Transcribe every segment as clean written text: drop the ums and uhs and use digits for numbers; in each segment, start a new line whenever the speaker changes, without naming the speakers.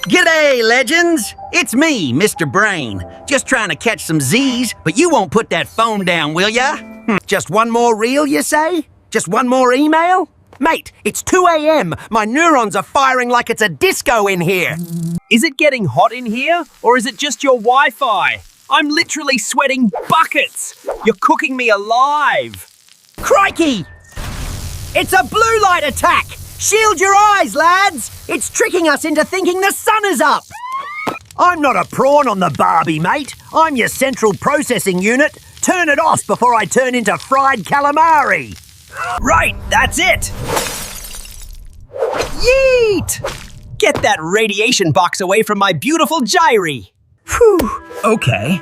G'day, legends! It's me, Mr. Brain. Just trying to catch some Z's, but you won't put that phone down, will ya? Just one more reel, you say? Just one more email? Mate, it's 2 a.m. My neurons are firing like it's a disco in here.
Is it getting hot in here, or is it just your Wi-Fi? I'm literally sweating buckets. You're cooking me alive.
Crikey! It's a blue light attack! Shield your eyes, lads! It's tricking us into thinking the sun is up! I'm not a prawn on the barbie, mate. I'm your central processing unit. Turn it off before I turn into fried calamari.
Right, that's it. Yeet! Get that radiation box away from my beautiful gyri.
Whew, okay.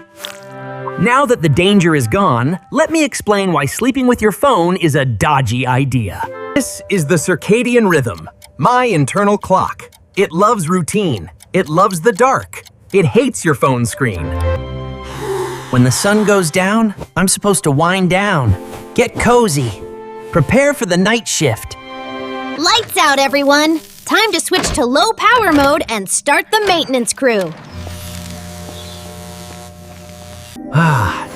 Now that the danger is gone, let me explain why sleeping with your phone is a dodgy idea. This is the circadian rhythm, my internal clock. It loves routine. It loves the dark. It hates your phone screen. When the sun goes down, I'm supposed to wind down, get cozy, prepare for the night shift.
Lights out, everyone! Time to switch to low power mode and start the maintenance crew.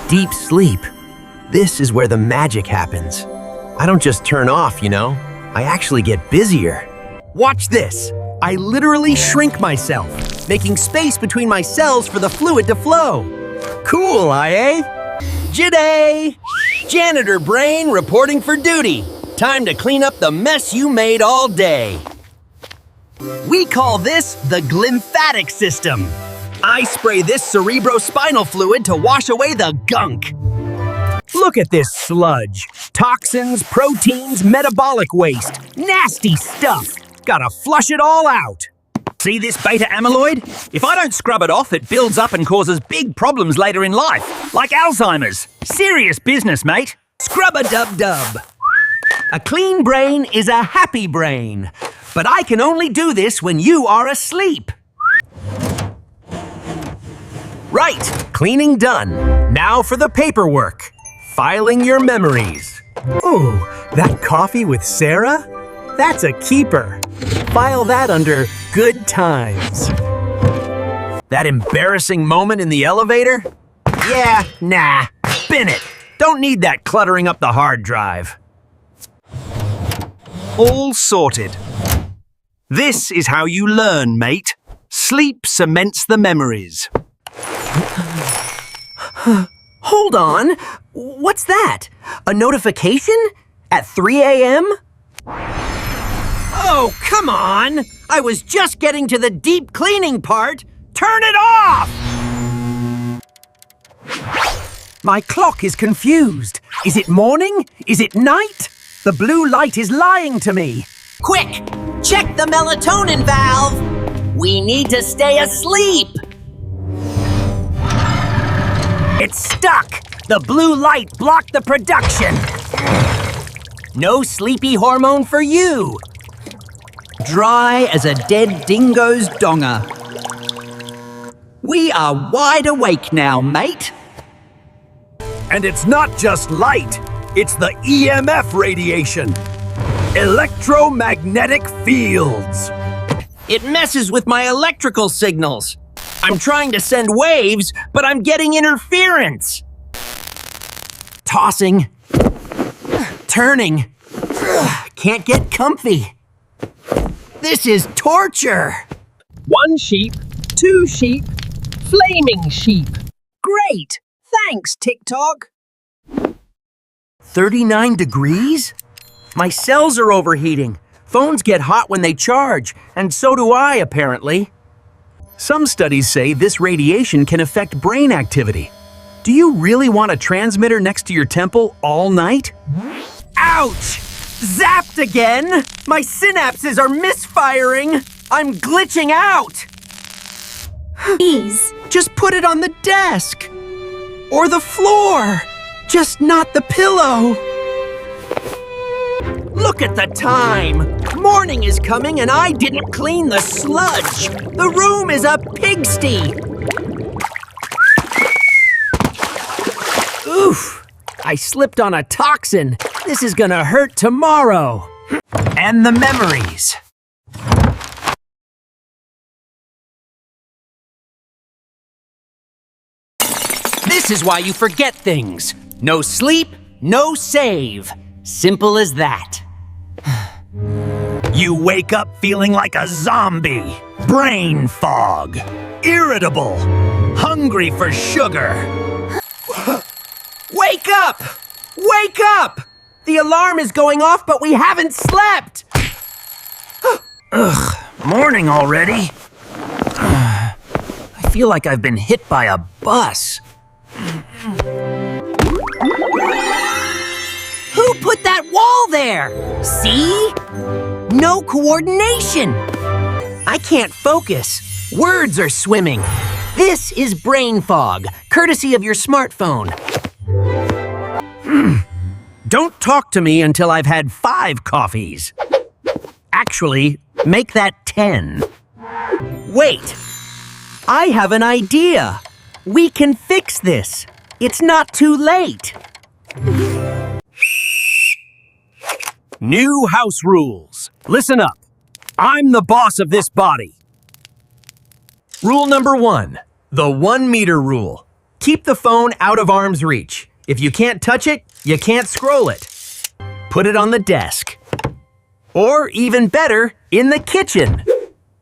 Deep sleep. This is where the magic happens. I don't just turn off, you know. I actually get busier. Watch this. I literally shrink myself, making space between my cells for the fluid to flow. Cool, eh? G'day! Janitor Brain reporting for duty. Time to clean up the mess you made all day. We call this the glymphatic system. I spray this cerebrospinal fluid to wash away the gunk. Look at this sludge. Toxins, proteins, metabolic waste. Nasty stuff. Gotta flush it all out. See this beta amyloid? If I don't scrub it off, it builds up and causes big problems later in life, like Alzheimer's. Serious business, mate. Scrub-a-dub-dub. A clean brain is a happy brain. But I can only do this when you are asleep. Right, cleaning done. Now for the paperwork. Filing your memories. Ooh, that coffee with Sarah? That's a keeper. File that under good times. That embarrassing moment in the elevator? Yeah, nah, bin it. Don't need that cluttering up the hard drive. All sorted. This is how you learn, mate. Sleep cements the memories. Hold on. What's that? A notification? At 3 a.m.? Oh, come on! I was just getting to the deep cleaning part. Turn it off! My clock is confused. Is it morning? Is it night? The blue light is lying to me. Quick! Check the melatonin valve! We need to stay asleep! It's stuck! The blue light blocked the production! No sleepy hormone for you! Dry as a dead dingo's donger. We are wide awake now, mate. And it's not just light, it's the EMF radiation. Electromagnetic fields. It messes with my electrical signals. I'm trying to send waves, but I'm getting interference. Tossing. Turning. Can't get comfy. This is torture.
1 sheep, 2 sheep, flaming sheep. Great! Thanks, TikTok.
39 degrees? My cells are overheating. Phones get hot when they charge, and so do I, apparently. Some studies say this radiation can affect brain activity. Do you really want a transmitter next to your temple all night? Ouch! Zapped again! My synapses are misfiring! I'm glitching out!
Please.
Just put it on the desk! Or the floor! Just not the pillow! Look at the time! Morning is coming and I didn't clean the sludge! The room is a pigsty! Oof! I slipped on a toxin. This is gonna hurt tomorrow. And the memories.
This is why you forget things. No sleep, no save. Simple as that.
You wake up feeling like a zombie. Brain fog. Irritable. Hungry for sugar.
Wake up! Wake up! The alarm is going off, but we haven't slept!
Morning already? I feel like I've been hit by a bus.
Who put that wall there? See? No coordination. I can't focus. Words are swimming. This is brain fog, courtesy of your smartphone.
Don't talk to me until I've had 5 coffees. Actually, make that 10.
Wait. I have an idea. We can fix this. It's not too late.
New house rules. Listen up. I'm the boss of this body. Rule number 1, the 1 meter rule. Keep the phone out of arm's reach. If you can't touch it, you can't scroll it. Put it on the desk. Or even better, in the kitchen.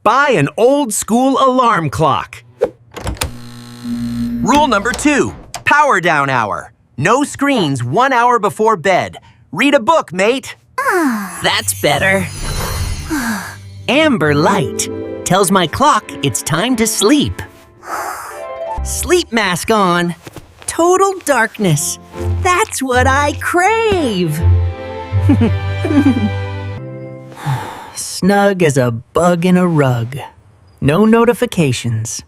Buy an old school alarm clock. Rule number 2, power down hour. No screens 1 hour before bed. Read a book, mate.
That's better. Amber light tells my clock it's time to sleep. Sleep mask on. Total darkness. That's what I crave. Snug as a bug in a rug. No notifications.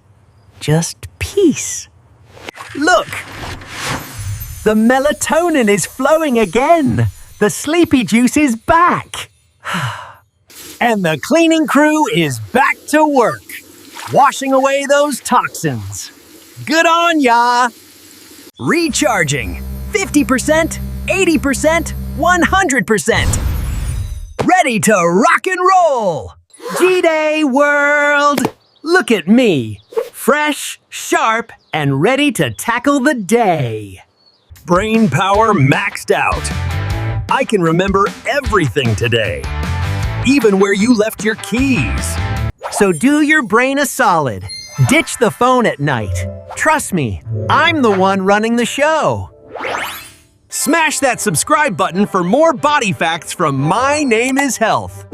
Just peace. Look! The melatonin is flowing again. The sleepy juice is back.
And the cleaning crew is back to work, washing away those toxins. Good on ya! Recharging. 50%, 80%, 100%. Ready to rock and roll! G-Day world! Look at me, fresh, sharp, and ready to tackle the day. Brain power maxed out. I can remember everything today, even where you left your keys.
So do your brain a solid. Ditch the phone at night. Trust me, I'm the one running the show.
Smash that subscribe button for more body facts from My Name is Health.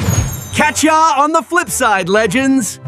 Catch ya on the flip side, legends!